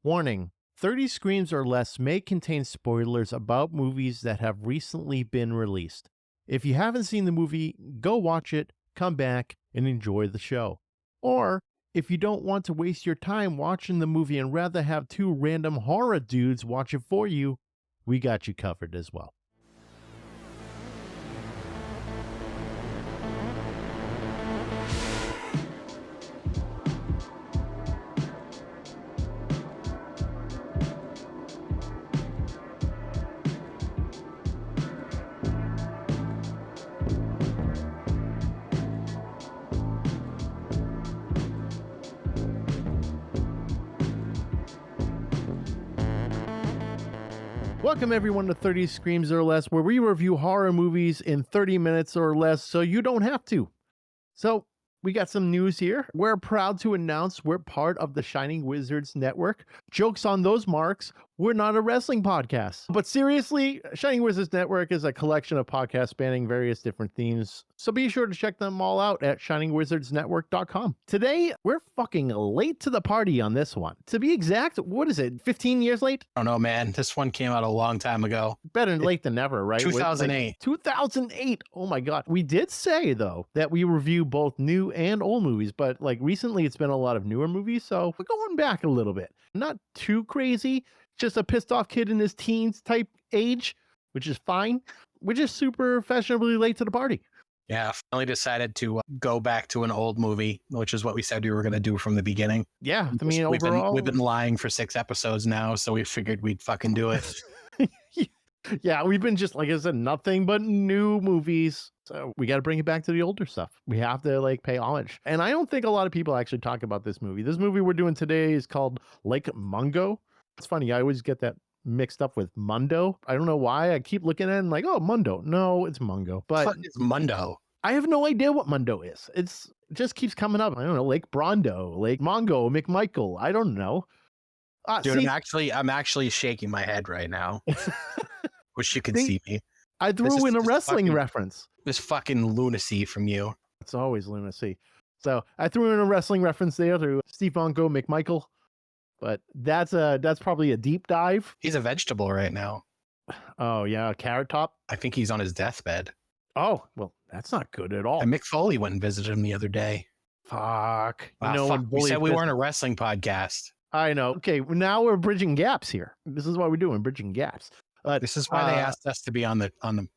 Warning: 30 Screams or Less may contain spoilers about movies that have recently been released. If you haven't seen the movie, go watch it, come back, and enjoy the show. Or, if you don't want to waste your time watching the movie and rather have two random horror dudes watch it for you, we got you covered as well. Welcome everyone to 30 Screams or Less, where we review horror movies in 30 minutes or less so you don't have to. So, we got some news here. We're proud to announce we're part of the Shining Wizards Network. Jokes on those marks, we're not a wrestling podcast. But seriously, Shining Wizards Network is a collection of podcasts spanning various different themes. So be sure to check them all out at shiningwizardsnetwork.com. Today, we're fucking late to the party on this one. To be exact, what is it, 15 years late? I don't know, man. This one came out a long time ago. Better late than never, right? 2008. Like 2008. Oh my God. We did say, though, that we review both new and old movies, but like recently it's been a lot of newer movies, so we're going back a little bit. Not too crazy, just a pissed off kid in his teens type age, which is fine. We're just super fashionably late to the party. Yeah, finally decided to go back to an old movie, which is what we said we were going to do from the beginning. Yeah, I mean, we've been lying for 6 episodes now, so we figured we'd fucking do it. Yeah, we've been just, like I said, nothing but new movies. So we got to bring it back to the older stuff. We have to like pay homage. And I don't think a lot of people actually talk about this movie. This movie we're doing today is called Lake Mungo. It's funny. I always get that mixed up with Mundo. I don't know why. I keep looking at it and like, oh, Mundo. No, it's Mungo. But what is Mundo? I have no idea what Mundo is. It just keeps coming up. I don't know. Lake Brondo, Lake Mongo, McMichael. I don't know. Dude, I'm actually shaking my head right now. Wish you could see me. I threw in a wrestling reference. This fucking lunacy from you. It's always lunacy. So I threw in a wrestling reference there to Steve Mongo, McMichael. But that's probably a deep dive. He's a vegetable right now. Oh yeah, Carrot Top. I think he's on his deathbed. Oh well, that's not good at all. And Mick Foley went and visited him the other day. Fuck. Fuck. We said we weren't a wrestling podcast. I know. Okay, now we're bridging gaps here. This is what we're doing, bridging gaps. This is why they asked us to be on the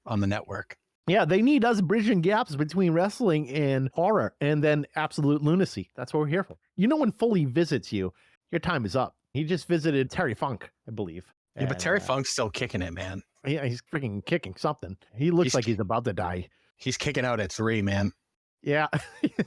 network. Yeah, they need us bridging gaps between wrestling and horror, and then absolute lunacy. That's what we're here for. You know, when Foley visits you, your time is up. He just visited Terry Funk, I believe. Yeah, but Terry Funk's still kicking it, man. Yeah, he's freaking kicking something. He looks like he's about to die. He's kicking out at 3, man. Yeah,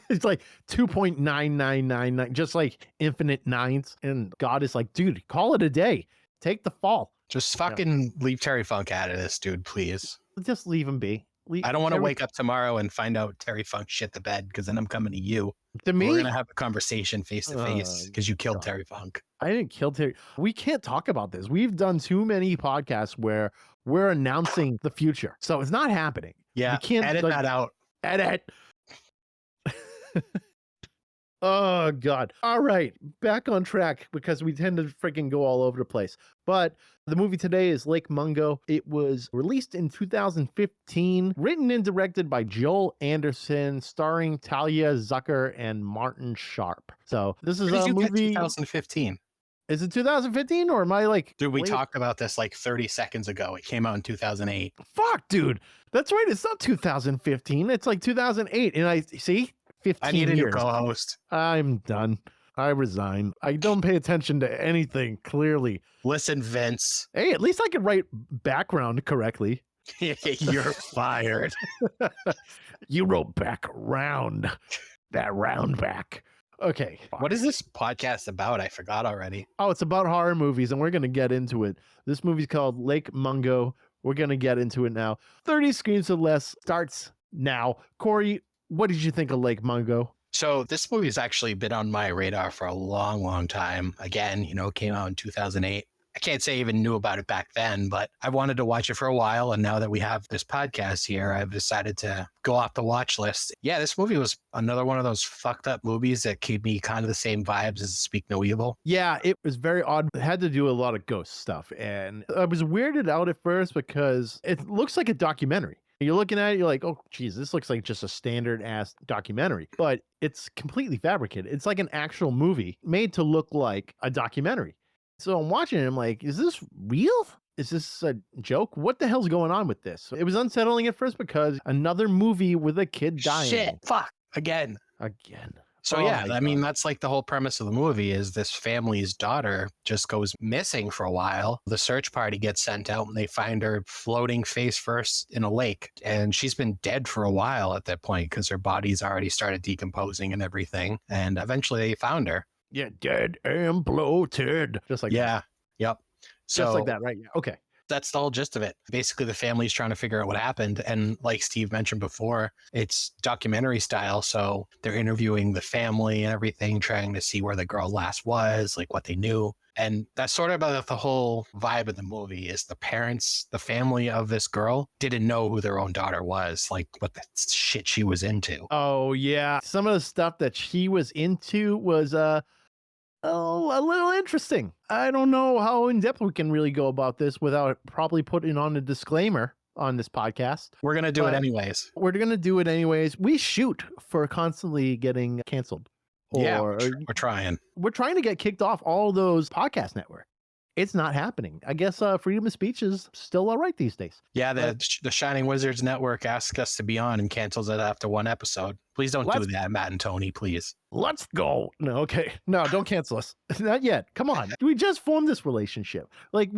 it's like 2.9999, just like infinite nines. And God is like, dude, call it a day. Take the fall. Just fucking leave Terry Funk out of this, dude, please. Just leave him be. I don't want to wake up tomorrow and find out Terry Funk shit the bed, because then I'm coming to you. To me? We're going to have a conversation face to face because you killed Terry Funk. I didn't kill Terry. We can't talk about this. We've done too many podcasts where we're announcing the future. So it's not happening. Yeah, you can't edit that out. Edit. Oh, God. All right. Back on track because we tend to freaking go all over the place. But the movie today is Lake Mungo. It was released in 2015, written and directed by Joel Anderson, starring Talia Zucker and Martin Sharp. So this is a movie. 2015. Is it 2015 or am I like... Dude, we talked about this like 30 seconds ago. It came out in 2008. Fuck, dude. That's right. It's not 2015. It's like 2008. And I see... 15 I need a years. new co-host. I'm done. I resign. I don't pay attention to anything, clearly. Listen, Vince. Hey, at least I can write background correctly. You're fired. You wrote background. That round back. Okay. What is this podcast about? I forgot already. Oh, it's about horror movies, and we're going to get into it. This movie's called Lake Mungo. We're going to get into it now. 30 Screams or Less starts now. Corey, what did you think of Lake Mungo? So this movie has actually been on my radar for a long, long time. Again, came out in 2008. I can't say I even knew about it back then, but I wanted to watch it for a while. And now that we have this podcast here, I've decided to go off the watch list. Yeah, this movie was another one of those fucked up movies that gave me kind of the same vibes as Speak No Evil. Yeah, it was very odd. It had to do a lot of ghost stuff. And I was weirded out at first because it looks like a documentary. You're looking at it, you're like, oh, geez, this looks like just a standard ass documentary, but it's completely fabricated. It's like an actual movie made to look like a documentary. So I'm watching it, I'm like, is this real? Is this a joke? What the hell's going on with this? It was unsettling at first because another movie with a kid dying. Shit, fuck, again. So Oh yeah, my I mean, God. that's like the whole premise of the movie is this family's daughter just goes missing for a while. The search party gets sent out and they find her floating face first in a lake. And she's been dead for a while at that point because her body's already started decomposing and everything. And eventually they found her. Yeah, dead and bloated. Just like that. Yeah. Yep. So Just like that, right? Yeah. Okay. that's the whole gist of it. Basically, the family's trying to figure out what happened. And like Steve mentioned before, it's documentary style. So they're interviewing the family and everything, trying to see where the girl last was, like what they knew. And that's sort of about the whole vibe of the movie is the parents, the family of this girl didn't know who their own daughter was, like what the shit she was into. Oh yeah. Some of the stuff that she was into was a little interesting. I don't know how in depth we can really go about this without probably putting on a disclaimer on this podcast. We're going to do it But anyways. We're going to do it anyways. We shoot for constantly getting canceled. Yeah, Or we're trying. we're trying to get kicked off all those podcast networks. It's not happening. I guess freedom of speech is still all right these days. Yeah, the Shining Wizards Network asks us to be on and cancels it after one episode. Please don't do that, Matt and Tony, please. Let's go. No, okay. No, don't cancel us. Not yet. Come on. We just formed this relationship. Like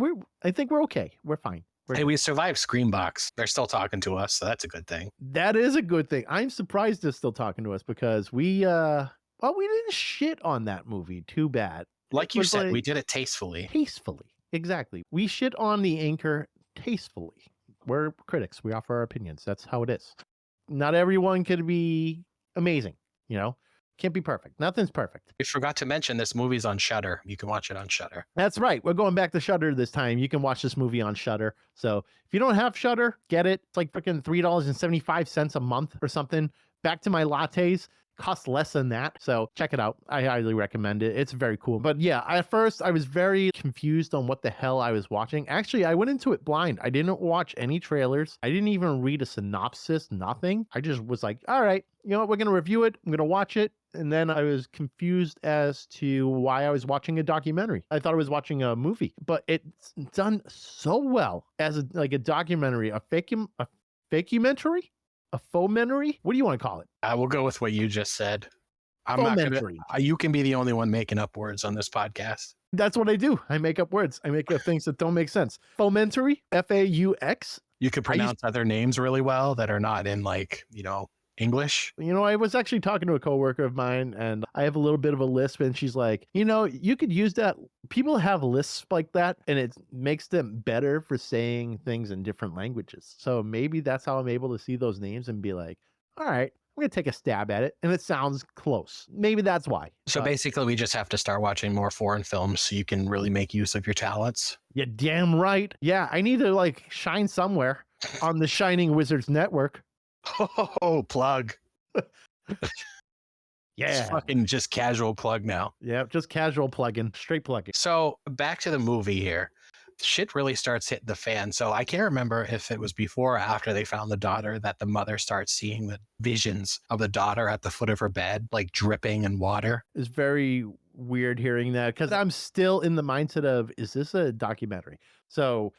I think we're okay. We're fine. Hey, we survived Screambox. They're still talking to us, so that's a good thing. That is a good thing. I'm surprised they're still talking to us because we didn't shit on that movie too bad. Like you said, we did it tastefully. Tastefully. Exactly. We shit on the anchor tastefully. We're critics. We offer our opinions. That's how it is. Not everyone could be amazing, you know? Can't be perfect. Nothing's perfect. We forgot to mention this movie's on Shudder. You can watch it on Shudder. That's right. We're going back to Shudder this time. You can watch this movie on Shudder. So if you don't have Shudder, get it. It's like freaking $3.75 a month or something. Back to My Lattes. Costs less than that. So check it out. I highly recommend it. It's very cool. But yeah, at first I was very confused on what the hell I was watching. Actually, I went into it blind. I didn't watch any trailers. I didn't even read a synopsis, nothing. I just was like, all right, you know what? We're going to review it. I'm going to watch it. And then I was confused as to why I was watching a documentary. I thought I was watching a movie, but it's done so well as a documentary, a fakementary? A fomentary? What do you want to call it? We'll go with what you just said. I'm not gonna. You can be the only one making up words on this podcast. That's what I do. I make up words. I make up things that don't make sense. Fomentary, F-A-U-X. You could pronounce other names really well that are not in English. I was actually talking to a coworker of mine and I have a little bit of a lisp and she's like, you could use that. People have lisps like that and it makes them better for saying things in different languages. So maybe that's how I'm able to see those names and be like, all right, I'm going to take a stab at it. And it sounds close. Maybe that's why. So basically we just have to start watching more foreign films so you can really make use of your talents. You're damn right. Yeah, I need to shine somewhere on the Shining Wizards Network. Oh, plug. Yeah. It's fucking just casual plug now. Yeah, just casual plugging, straight plugging. So back to the movie here. Shit really starts hitting the fan. So I can't remember if it was before or after they found the daughter that the mother starts seeing the visions of the daughter at the foot of her bed, like dripping in water. It's very weird hearing that because I'm still in the mindset of, is this a documentary? So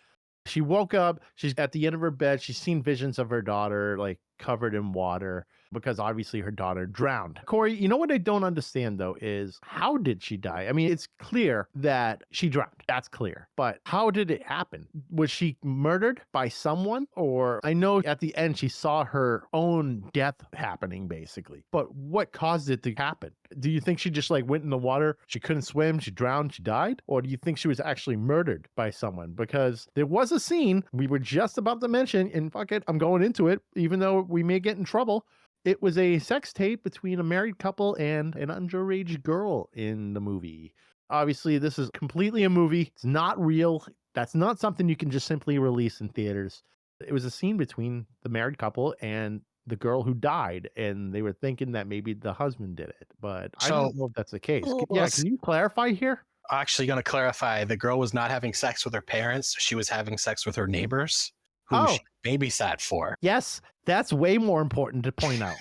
she woke up, she's at the end of her bed, she's seen visions of her daughter covered in water because obviously her daughter drowned. Corey, you know what I don't understand though is how did she die? I mean, it's clear that she drowned. That's clear. But how did it happen? Was she murdered by someone? Or I know at the end she saw her own death happening basically. But what caused it to happen? Do you think she just went in the water? She couldn't swim, she drowned, she died? Or do you think she was actually murdered by someone? Because there was a scene we were just about to mention, and fuck it, I'm going into it, even though we may get in trouble. It was a sex tape between a married couple and an underage girl in the movie. Obviously, this is completely a movie. It's not real. That's not something you can just simply release in theaters. It was a scene between the married couple and the girl who died, and they were thinking that maybe the husband did it, but I So don't know if that's the case. Yeah, let's can you clarify here? actually going to clarify the girl was not having sex with her parents. She was having sex with her neighbors who Oh, she babysat for. yes, that's way more important to point out.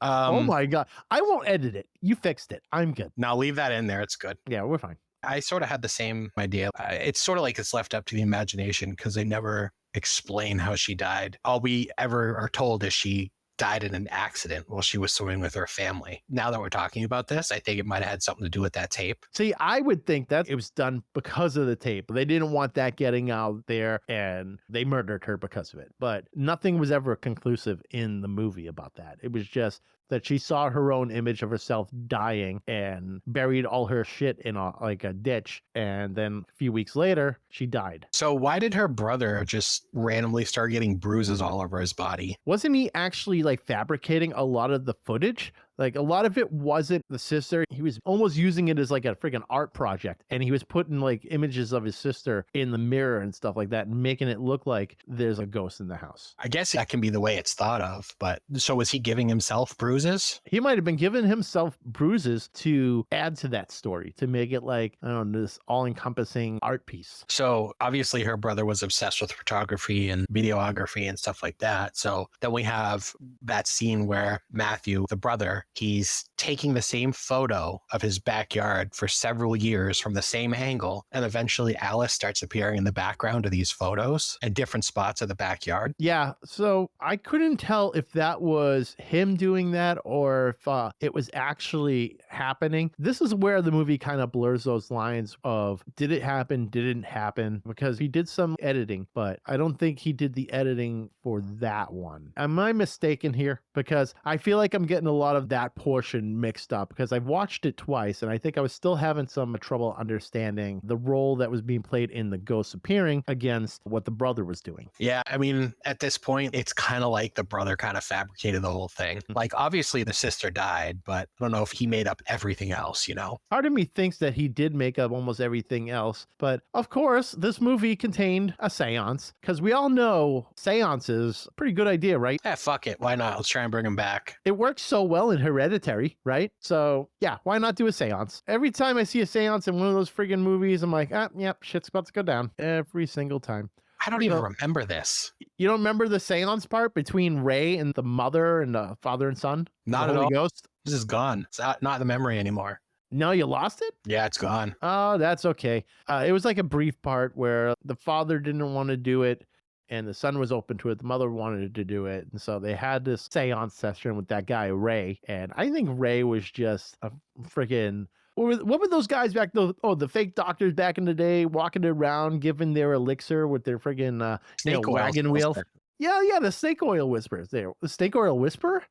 Oh um, my god. I won't edit it. You fixed it. I'm good. now leave that in there. It's good. Yeah, we're fine. I sort of had the same idea. It's sort of like it's left up to the imagination because they never explain how she died. All we ever are told is she died in an accident while she was swimming with her family. Now that we're talking about this, I think it might have had something to do with that tape. See, I would think that it was done because of the tape. They didn't want that getting out there and they murdered her because of it. But nothing was ever conclusive in the movie about that. It was just that she saw her own image of herself dying and buried all her shit in a ditch. And then a few weeks later, she died. So why did her brother just randomly start getting bruises all over his body? Wasn't he actually like fabricating a lot of the footage? Like a lot of it wasn't the sister. He was almost using it as like a freaking art project. And he was putting like images of his sister in the mirror and stuff like that and making it look like there's a ghost in the house. I guess that can be the way it's thought of, but so was he giving himself bruises? He might have been giving himself bruises to add to that story, to make it like, I don't know, this all encompassing art piece. So obviously her brother was obsessed with photography and videography and stuff like that. So then we have that scene where Matthew, the brother, he's taking the same photo of his backyard for several years from the same angle. And eventually Alice starts appearing in the background of these photos and different spots of the backyard. Yeah, so I couldn't tell if that was him doing that or if it was actually happening. This is where the movie kind of blurs those lines of did it happen, didn't happen, because he did some editing, but I don't think he did the editing for that one. Am I mistaken here? Because I feel like I'm getting a lot of that portion mixed up because I've watched it twice and I think I was still having some trouble understanding the role that was being played in the ghost appearing against what the brother was doing. Yeah, I mean, at this point, it's kind of like the brother kind of fabricated the whole thing. Like, obviously, the sister died, but I don't know if he made up everything else, you know? Part of me thinks that he did make up almost everything else, but of course, this movie contained a seance because we all know seances, pretty good idea, right? Yeah, fuck it. Why not? Let's try and bring him back. It works so well in Hereditary, right? So yeah, why not do a seance? Every time I see a seance in one of those friggin' movies, I'm like, yep, shit's about to go down every single time. I don't even remember this. You don't remember the seance part between Ray and the mother and the father and son? Not the at Holy all. Ghost? This is gone. It's not the memory anymore. No, you lost it? Yeah, it's gone. Oh, that's okay. It was like a brief part where the father didn't want to do it and the son was open to it. The mother wanted to do it. And so they had this seance session with that guy, Ray. And I think Ray was just a freaking... What were those guys back? The fake doctors back in the day walking around giving their elixir with their friggin' Snake oil wagon wheel. whisper. Yeah, the snake oil whispers there. The snake oil whisper?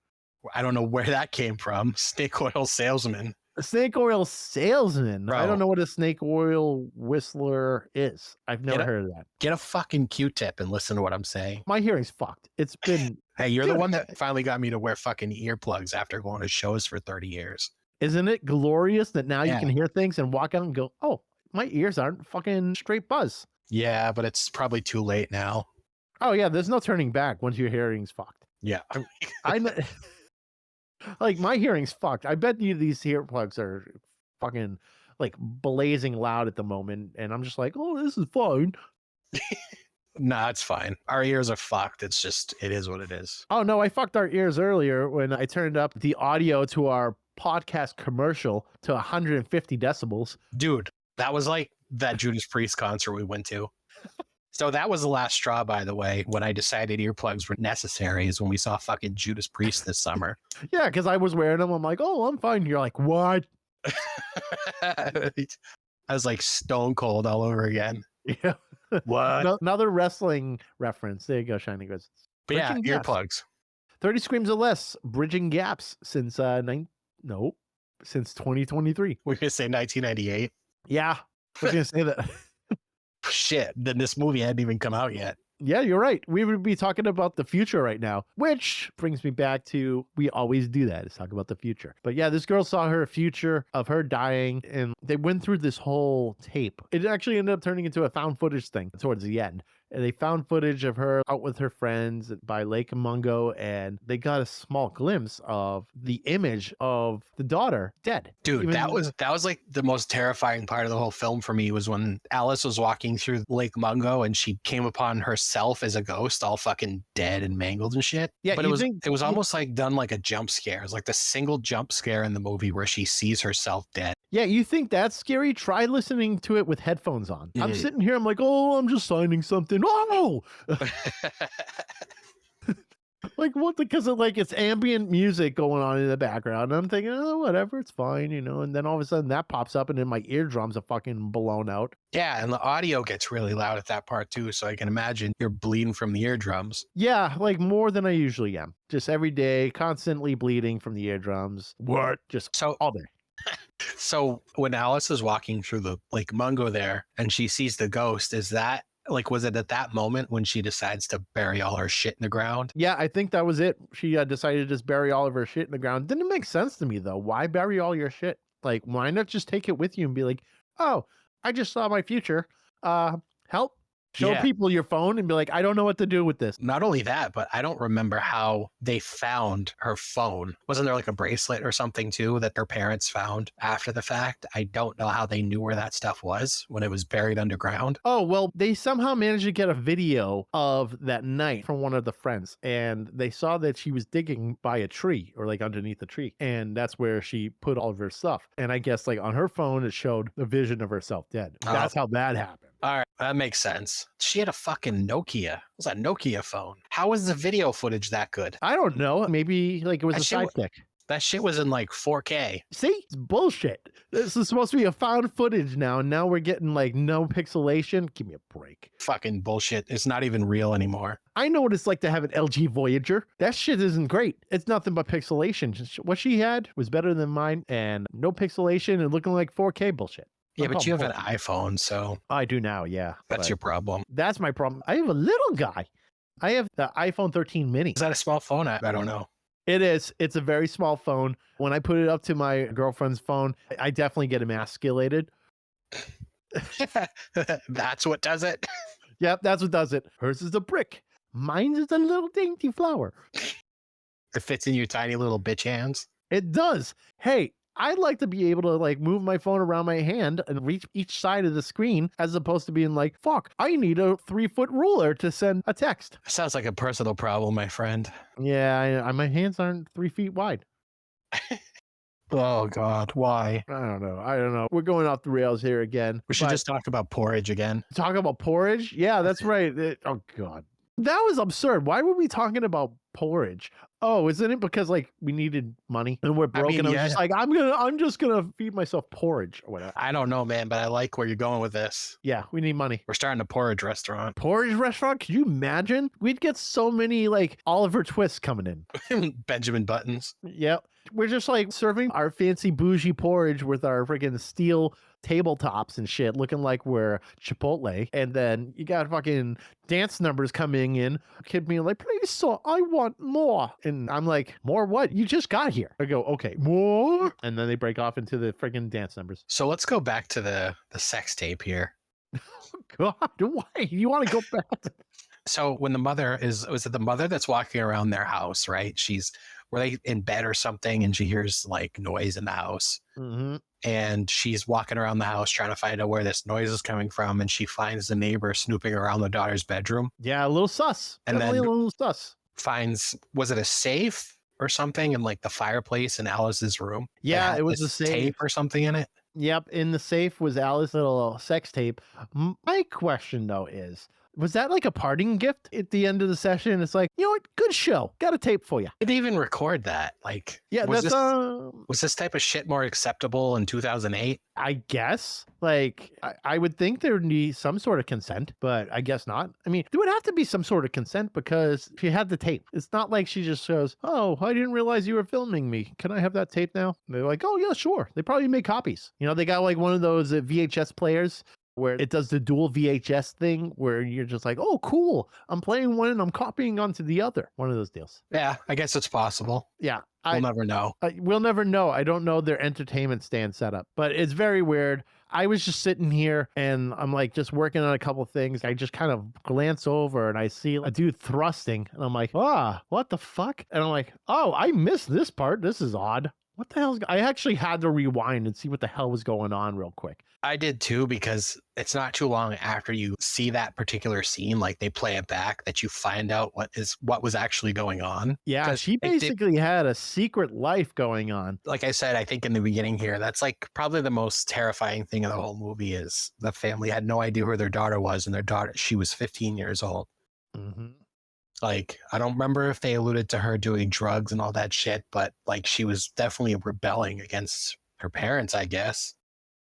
I don't know where that came from. Snake oil salesman. A snake oil salesman. I Bro. don't know what a snake oil whistler is. I've never heard of that. Get a fucking Q-tip and listen to what I'm saying. My hearing's fucked. It's been... Hey, you're the one that finally got me to wear fucking earplugs after going to shows for 30 years. Isn't it glorious that now you Yeah. can hear things and walk out and go, oh, my ears aren't fucking straight buzz. Yeah, but it's probably too late now. Oh, yeah, there's no turning back once your hearing's fucked. Yeah. I know. Like, my hearing's fucked. I bet you these earplugs are fucking, like, blazing loud at the moment. And I'm just like, oh, this is fine. Nah, it's fine. Our ears are fucked. It is what it is. Oh, no, I fucked our ears earlier when I turned up the audio to our podcast commercial to 150 decibels. Dude, that was like that Judas Priest concert we went to. So that was the last straw, by the way, when I decided earplugs were necessary is when we saw fucking Judas Priest this summer. Yeah, because I was wearing them. I'm like, oh, I'm fine. You're like, what? I was like stone cold all over again. Yeah. What? Another wrestling reference. There you go, Shiny Goods. But yeah, Bridging gaps. earplugs. 30 screams or less, bridging gaps since since 2023. We're gonna say 1998. Yeah, I was gonna say that. Shit, then this movie hadn't even come out yet. Yeah, you're right. We would be talking about the future right now, which brings me back to we always do that is talk about the future. But yeah, this girl saw her future of her dying, and they went through this whole tape. It actually ended up turning into a found footage thing towards the end. And they found footage of her out with her friends by Lake Mungo, and they got a small glimpse of the image of the daughter dead. Dude, Even that was like the most terrifying part of the whole film for me was when Alice was walking through Lake Mungo and she came upon herself as a ghost, all fucking dead and mangled and shit. yeah, But you think it was almost like done like a jump scare. It was like the single jump scare in the movie where she sees herself dead. Yeah, you think that's scary? Try listening to it with headphones on. I'm Mm. sitting here, I'm like, oh, I'm just signing something. Oh, like what? Because of like it's ambient music going on in the background. And I'm thinking, oh, whatever, it's fine, you know. And then all of a sudden that pops up, and then my eardrums are fucking blown out. Yeah, and the audio gets really loud at that part too. So I can imagine you're bleeding from the eardrums. Yeah, like more than I usually am. Just every day, constantly bleeding from the eardrums. What? Just So all day. So when Alice is walking through the Lake Mungo there and she sees the ghost, is that like, was it at that moment when she decides to bury all her shit in the ground? Yeah, I think that was it. She decided to just bury all of her shit in the ground. Didn't make sense to me though. Why bury all your shit? Like, why not just take it with you and be like, oh, I just saw my future. Help. Show Yeah. people your phone and be like, I don't know what to do with this. Not only that, but I don't remember how they found her phone. Wasn't there like a bracelet or something too that her parents found after the fact? I don't know how they knew where that stuff was when it was buried underground. Oh, well, they somehow managed to get a video of that night from one of the friends, and they saw that she was digging by a tree or like underneath a tree. And that's where she put all of her stuff. And I guess like on her phone, it showed the vision of herself dead. That's how that happened. All right, that makes sense. She had a fucking Nokia. It was a Nokia phone. How was the video footage that good? I don't know. Maybe like it was That a shit wa- sidekick. That shit was in like 4K. See, it's bullshit. This is supposed to be a found footage now, and now we're getting like no pixelation. Give me a break. Fucking bullshit. It's not even real anymore. I know what it's like to have an LG Voyager. That shit isn't great. It's nothing but pixelation. What she had was better than mine, and no pixelation and looking like 4K bullshit. Yeah, but you have an bullshit. iPhone, so I do now, yeah. that's but your problem. That's my problem. I have a little guy. I have the iPhone 13 mini. Is that a small phone? I don't know. It is. It's a very small phone. When I put it up to my girlfriend's phone, I definitely get emasculated. That's what does it. Yep, that's what does it. Hers is a brick. Mine is a little dainty flower. It fits in your tiny little bitch hands. It does. Hey, I'd like to be able to like move my phone around my hand and reach each side of the screen as opposed to being like, fuck, I need a 3-foot ruler to send a text. Sounds like a personal problem, my friend. Yeah, my hands aren't 3 feet wide. Oh God, why? I don't know. We're going off the rails here again. We should but just talk about porridge again. talk about porridge. Yeah, that's right. Oh God. That was absurd. Why were we talking about porridge? Oh, isn't it because like we needed money and we're broke? mean, and I was yeah. just like, I'm just gonna feed myself porridge or whatever. I don't know, man, but I like where you're going with this. Yeah, we need money. We're starting a porridge restaurant. Porridge restaurant? Could you imagine? We'd get so many like Oliver Twists coming in. Benjamin Buttons. Yep. We're just like serving our fancy bougie porridge with our freaking steel tabletops and shit, looking like we're Chipotle. And then you got fucking dance numbers coming in. Kid being like, please, sir, I want more. And I'm like, more what? You just got here. I go, okay, more. And then they break off into the freaking dance numbers. So let's go back to the sex tape here. God, why? You want to go back to So when the mother was it the mother that's walking around their house, right? Were they in bed or something and she hears like noise in the house. Mm-hmm. And she's walking around the house trying to find out where this noise is coming from. And she finds the neighbor snooping around the daughter's bedroom. Yeah, a little sus. And Definitely then- a little sus. Was it a safe or something in like the fireplace in Alice's room? that Yeah, had it was this a safe. tape or something in it. Yep, in the safe was Alice's little sex tape. My question though is, was that like a parting gift at the end of the session? It's like, you know what? Good show. Got a tape for you. Did they even record that? Like, Yeah, was that's was this type of shit more acceptable in 2008? I guess. Like, I would think there would be some sort of consent, but I guess not. I mean, there would have to be some sort of consent because she had the tape. It's not like she just goes, oh, I didn't realize you were filming me. Can I have that tape now? And they're like, oh, yeah, sure. They probably made copies. You know, they got like one of those VHS players where it does the dual VHS thing where you're just like, oh, cool. I'm playing one and I'm copying onto the other. One of those deals. Yeah, I guess it's possible. Yeah. We'll never know. We'll never know. I don't know their entertainment stand setup, but it's very weird. I was just sitting here and I'm like just working on a couple things. I just kind of glance over and I see a dude thrusting and I'm like, what the fuck? And I'm like, oh, I missed this part. This is odd. What the hell's... I actually had to rewind and see what the hell was going on real quick. I did too, because it's not too long after you see that particular scene, like they play it back, that you find out what was actually going on. Yeah, she basically had a secret life going on. Like I said, I think in the beginning here, that's like probably the most terrifying thing of the whole movie is the family had no idea who their daughter was, and she was 15 years old. Mm-hmm. Like, I don't remember if they alluded to her doing drugs and all that shit, but like she was definitely rebelling against her parents, I guess.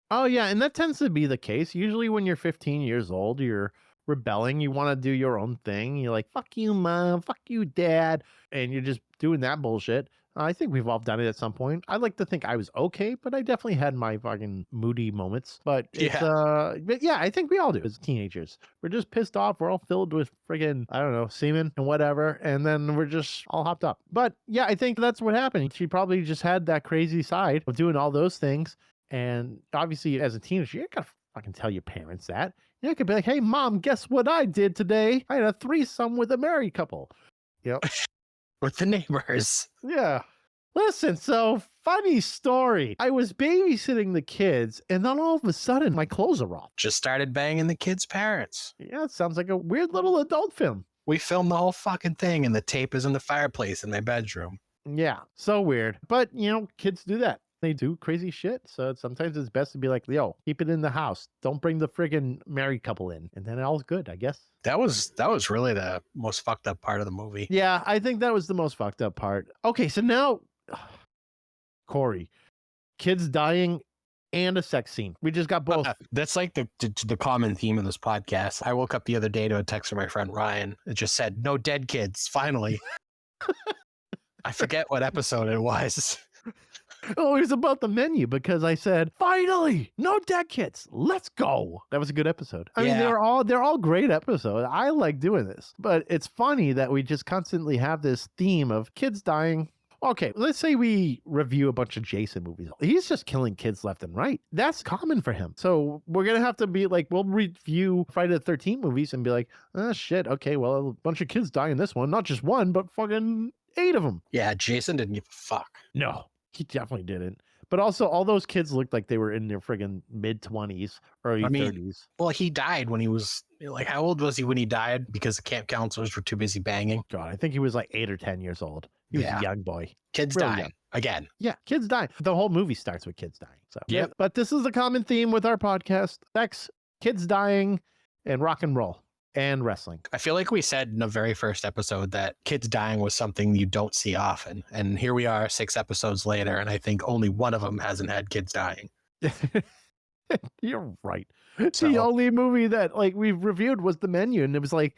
Oh, yeah. And that tends to be the case. Usually when you're 15 years old, you're rebelling. You want to do your own thing. You're like, fuck you, mom. Fuck you, dad. And you're just doing that bullshit. I think we've all done it at some point. I like to think I was okay, but I definitely had my fucking moody moments. But yeah, I think we all do as teenagers. We're just pissed off. We're all filled with friggin', I don't know, semen and whatever. And then we're just all hopped up. But yeah, I think that's what happened. She probably just had that crazy side of doing all those things. And obviously, as a teenager, you gotta fucking tell your parents that. You could be like, hey, mom, guess what I did today? I had a threesome with a married couple. Yep. With the neighbors. Yeah. Listen, so funny story. I was babysitting the kids, and then all of a sudden, my clothes are off. Just started banging the kids' parents. Yeah, it sounds like a weird little adult film. We filmed the whole fucking thing, and the tape is in the fireplace in my bedroom. Yeah, so weird. But, kids do that. They do crazy shit. So sometimes it's best to be like, yo, keep it in the house. Don't bring the friggin' married couple in. And then all's good, I guess. That was really the most fucked up part of the movie. Yeah, I think that was the most fucked up part. Okay, so now, Corey, kids dying and a sex scene. We just got both. That's like the common theme of this podcast. I woke up the other day to a text from my friend Ryan. It just said, no dead kids, finally. I forget what episode it was. Oh, it was about the menu because I said, finally, no dead kids. Let's go. That was a good episode. I mean, they're all great episodes. I like doing this, but it's funny that we just constantly have this theme of kids dying. Okay, let's say we review a bunch of Jason movies. He's just killing kids left and right. That's common for him. So we're going to have to be like, we'll review Friday the 13th movies and be like, oh, shit. Okay, well, a bunch of kids die in this one. Not just one, but fucking 8 of them. Yeah, Jason didn't give a fuck. No. He definitely didn't. But also, all those kids looked like they were in their friggin' mid-20s, early 30s. Well, he died when he was, like, how old was he when he died? Because the camp counselors were too busy banging. God, I think he was like 8 or 10 years old. He was a young boy. Kids really dying. Young. Again. Yeah, kids dying. The whole movie starts with kids dying. So, yep. But this is the common theme with our podcast. Sex, kids dying, and rock and roll. And wrestling. I feel like we said in the very first episode that kids dying was something you don't see often. And here we are 6 episodes later, and I think only one of them hasn't had kids dying. You're right. The only movie that like we've reviewed was The Menu, and it was like,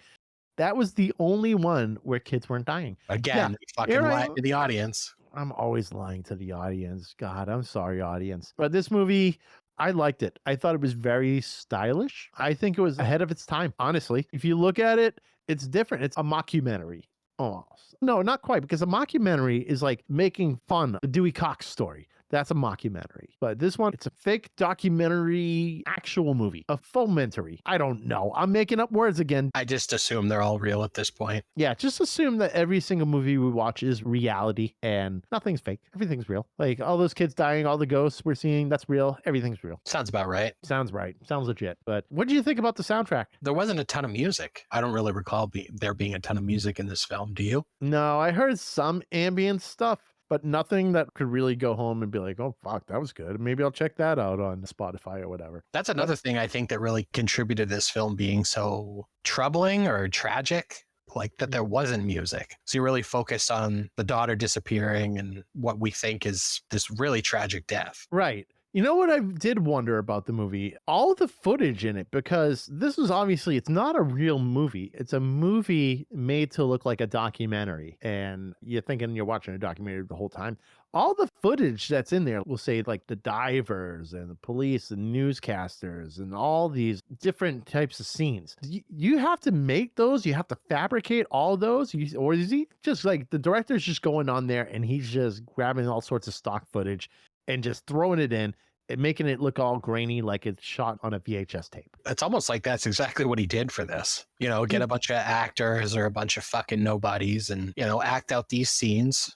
that was the only one where kids weren't dying. Again, we fucking lied to the audience. I'm always lying to the audience. God, I'm sorry, audience. But this movie, I liked it. I thought it was very stylish. I think it was ahead of its time, honestly. If you look at it, it's different. It's a mockumentary. Almost. No, not quite, because a mockumentary is like making fun of the Dewey Cox story. That's a mockumentary. But this one, it's a fake documentary, actual movie, a fomentary. I don't know. I'm making up words again. I just assume they're all real at this point. Yeah, just assume that every single movie we watch is reality and nothing's fake. Everything's real. Like all those kids dying, all the ghosts we're seeing, that's real. Everything's real. Sounds about right. Sounds right. Sounds legit. But what do you think about the soundtrack? There wasn't a ton of music. I don't really recall there being a ton of music in this film. Do you? No, I heard some ambient stuff, but nothing that could really go home and be like, oh, fuck, that was good. Maybe I'll check that out on Spotify or whatever. That's another thing I think that really contributed to this film being so troubling or tragic, like that there wasn't music. So you really focused on the daughter disappearing and what we think is this really tragic death. Right. You know what I did wonder about the movie? All the footage in it, because this was obviously, it's not a real movie. It's a movie made to look like a documentary. And you're thinking you're watching a documentary the whole time. all the footage that's in there, we'll say like the divers and the police and newscasters and all these different types of scenes. You have to make those, you have to fabricate all those, or is he just like the director's just going on there and he's just grabbing all sorts of stock footage and just throwing it in and making it look all grainy like it's shot on a VHS tape? It's almost like that's exactly what he did for this. You know, get a bunch of actors or a bunch of fucking nobodies and, you know, act out these scenes.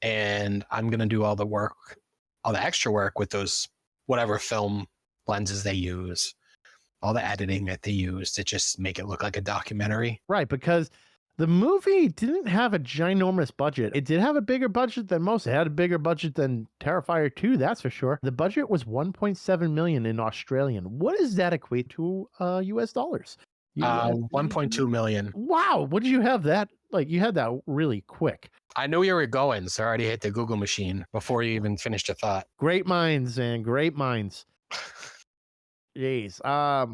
And I'm going to do all the work, all the extra work with those, whatever film lenses they use, all the editing that they use to just make it look like a documentary. Right, because the movie didn't have a ginormous budget. It did have a bigger budget than most. It had a bigger budget than Terrifier 2, that's for sure. The budget was 1.7 million in Australian. What does that equate to US dollars? 1.2 million. Wow, what did you have that? Like, you had that really quick. I knew you were going, so I already hit the Google machine before you even finished a thought. Great minds, man, great minds. Jeez.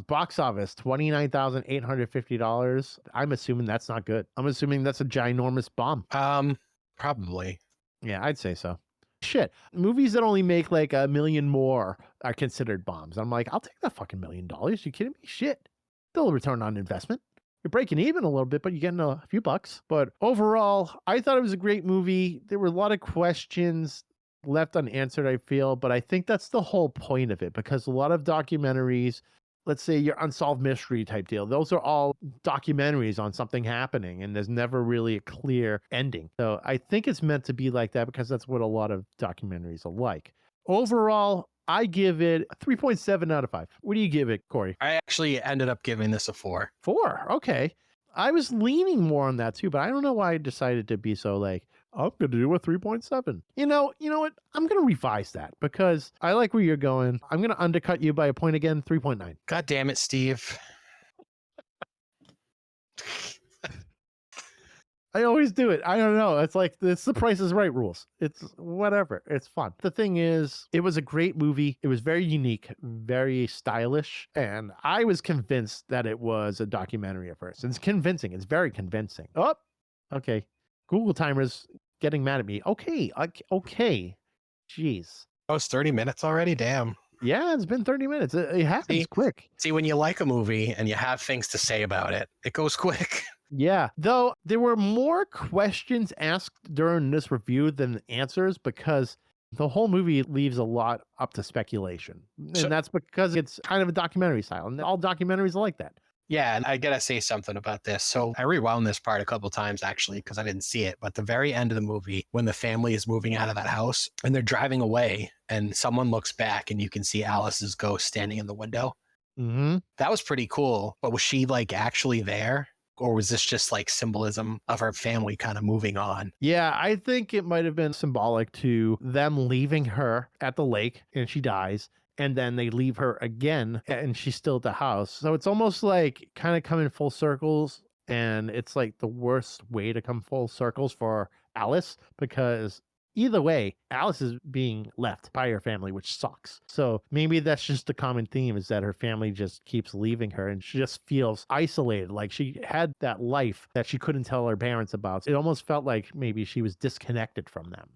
Box office, $29,850. I'm assuming that's not good. I'm assuming that's a ginormous bomb. Probably. Yeah, I'd say so. Shit. Movies that only make like $1 million more are considered bombs. I'm like, I'll take that fucking $1 million. You kidding me? Shit. Still a return on investment. You're breaking even a little bit, but you're getting a few bucks. But overall, I thought it was a great movie. There were a lot of questions left unanswered, I feel, but I think that's the whole point of it, because a lot of documentaries, let's say your unsolved mystery type deal, those are all documentaries on something happening and there's never really a clear ending. So I think it's meant to be like that because that's what a lot of documentaries are like. Overall, I give it a 3.7 out of 5. What do you give it, Corey? I actually ended up giving this a 4. 4. Okay. I was leaning more on that too, but I don't know why I decided to be so like, I'm going to do a 3.7. You know what? I'm going to revise that because I like where you're going. I'm going to undercut you by a point again, 3.9. God damn it, Steve. I always do it. I don't know. It's like, it's the Price is Right rules. It's whatever. It's fun. The thing is, it was a great movie. It was very unique, very stylish. And I was convinced that it was a documentary at first. It's convincing. It's very convincing. Oh, okay. Google timer's getting mad at me. Okay. Jeez. Oh, it's 30 minutes already? Damn. Yeah, it's been 30 minutes. It happens quick. See, when you like a movie and you have things to say about it, it goes quick. Yeah, though there were more questions asked during this review than answers because the whole movie leaves a lot up to speculation. And that's because it's kind of a documentary style, and all documentaries are like that. Yeah, and I gotta say something about this. So I rewound this part a couple times actually because I didn't see it. But the very end of the movie, when the family is moving out of that house and they're driving away, and someone looks back and you can see Alice's ghost standing in the window. Mm-hmm. That was pretty cool. But was she like actually there? Or was this just like symbolism of her family kind of moving on? Yeah, I think it might have been symbolic to them leaving her at the lake and she dies. And then they leave her again and she's still at the house. So it's almost like kind of coming full circles. And it's like the worst way to come full circles for Alice, because either way, Alice is being left by her family, which sucks. So maybe that's just the common theme, is that her family just keeps leaving her and she just feels isolated. Like she had that life that she couldn't tell her parents about. It almost felt like maybe she was disconnected from them.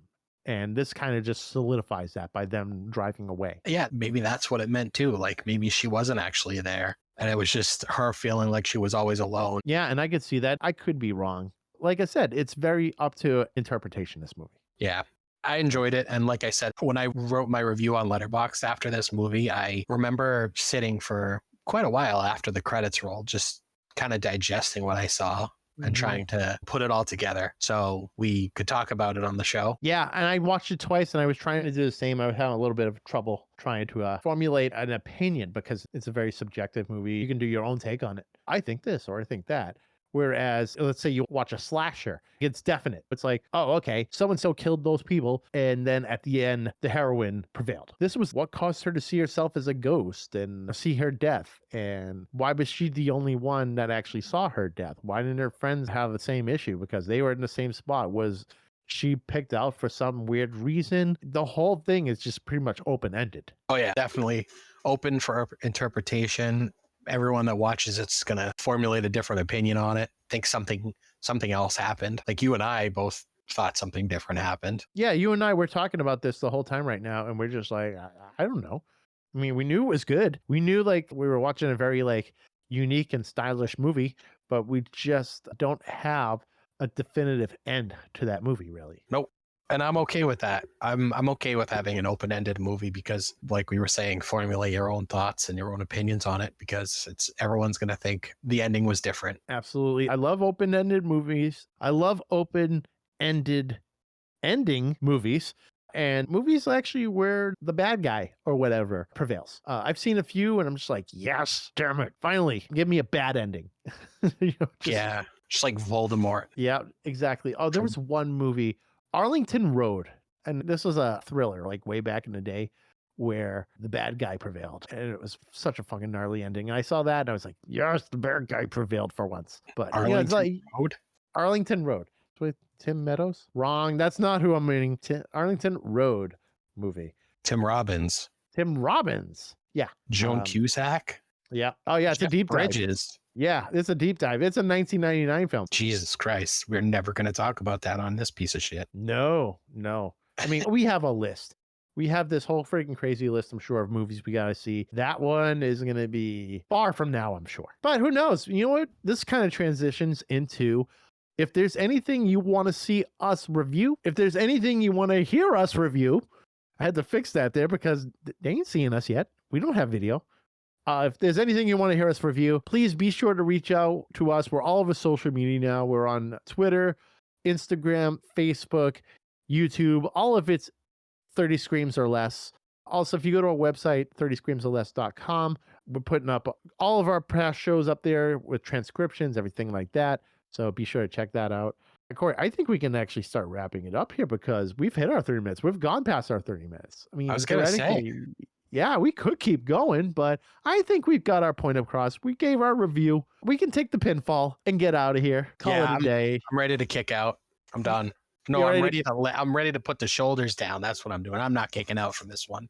And this kind of just solidifies that by them driving away. Yeah, maybe that's what it meant too. Like maybe she wasn't actually there and it was just her feeling like she was always alone. Yeah, and I could see that. I could be wrong. Like I said, it's very up to interpretation, this movie. Yeah, I enjoyed it. And like I said, when I wrote my review on Letterboxd after this movie, I remember sitting for quite a while after the credits rolled, just kind of digesting what I saw and trying to put it all together so we could talk about it on the show. Yeah, and I watched it twice and I was trying to do the same. I was having a little bit of trouble trying to formulate an opinion because it's a very subjective movie. You can do your own take on it. I think this or I think that. Whereas, let's say you watch a slasher, it's definite. It's like, oh, okay, so-and-so killed those people, and then at the end, the heroine prevailed. This was what caused her to see herself as a ghost and see her death. And why was she the only one that actually saw her death? Why didn't her friends have the same issue? Because they were in the same spot. Was she picked out for some weird reason? The whole thing is just pretty much open-ended. Oh, yeah, definitely open for interpretation. Everyone that watches it's going to formulate a different opinion on it, think something else happened. Like you and I both thought something different happened. Yeah, you and I were talking about this the whole time right now, and we're just like, I don't know. I mean, we knew it was good. We knew like we were watching a very like unique and stylish movie, but we just don't have a definitive end to that movie, really. Nope. And I'm okay with that. I'm okay with having an open-ended movie because, like we were saying, formulate your own thoughts and your own opinions on it because it's everyone's gonna think the ending was different. Absolutely. I love open-ended movies. I love open-ended ending movies and movies actually where the bad guy or whatever prevails. I've seen a few and I'm just like, yes, damn it. Finally, give me a bad ending. Yeah, just like Voldemort. Yeah, exactly. Oh, there was one movie, Arlington Road. And this was a thriller like way back in the day where the bad guy prevailed. And it was such a fucking gnarly ending. And I saw that and I was like, yes, the bad guy prevailed for once. But Arlington it's like Road. Arlington Road with Tim Meadows. Wrong. That's not who I'm meaning. Arlington Road movie. Tim Robbins. Tim Robbins. Yeah. Joan Cusack. Yeah. Oh yeah. It's a Jeff deep dive. Bridges. Yeah. It's a deep dive. It's a 1999 film. Jesus Christ. We're never going to talk about that on this piece of shit. No. I mean, we have a list. We have this whole freaking crazy list, I'm sure, of movies we got to see. That one is going to be far from now, I'm sure. But who knows? You know what? This kind of transitions into if there's anything you want to see us review, if there's anything you want to hear us review, I had to fix that there because they ain't seeing us yet. We don't have video. If there's anything you want to hear us review, please be sure to reach out to us. We're all over social media now. We're on Twitter, Instagram, Facebook, YouTube. All of it's 30 Screams or Less. Also, if you go to our website, 30screamsorless.com, we're putting up all of our past shows up there with transcriptions, everything like that. So be sure to check that out. Corey, I think we can actually start wrapping it up here because we've hit our 30 minutes. We've gone past our 30 minutes. I mean, I was going to say, yeah, we could keep going, but I think we've got our point across. We gave our review. We can take the pinfall and get out of here. Call it a day. I'm ready to kick out. I'm done. No, I'm ready to put the shoulders down. That's what I'm doing. I'm not kicking out from this one.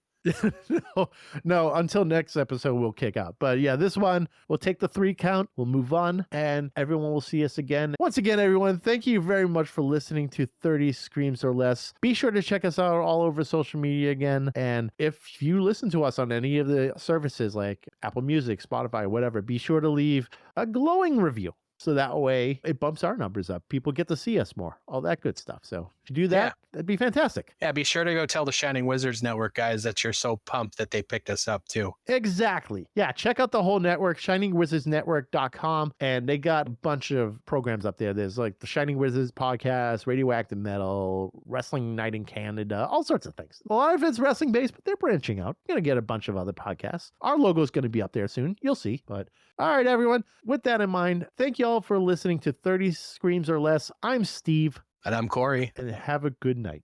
No, until next episode, we'll kick out. But yeah, this one, we'll take the 3 count. We'll move on and everyone will see us again. Once again, everyone, thank you very much for listening to 30 Screams or Less. Be sure to check us out all over social media again. And if you listen to us on any of the services like Apple Music, Spotify, whatever, be sure to leave a glowing review. So that way it bumps our numbers up. People get to see us more, all that good stuff. So if you do that, that'd be fantastic. Yeah, be sure to go tell the Shining Wizards Network guys that you're so pumped that they picked us up too. Exactly. Yeah, check out the whole network, shiningwizardsnetwork.com. And they got a bunch of programs up there. There's like the Shining Wizards podcast, Radioactive Metal, Wrestling Night in Canada, all sorts of things. A lot of it's wrestling based, but they're branching out. You're going to get a bunch of other podcasts. Our logo's going to be up there soon. You'll see. But all right, everyone. With that in mind, thank you all for listening to 30 Screams or Less. I'm Steve. And I'm Corey. And have a good night.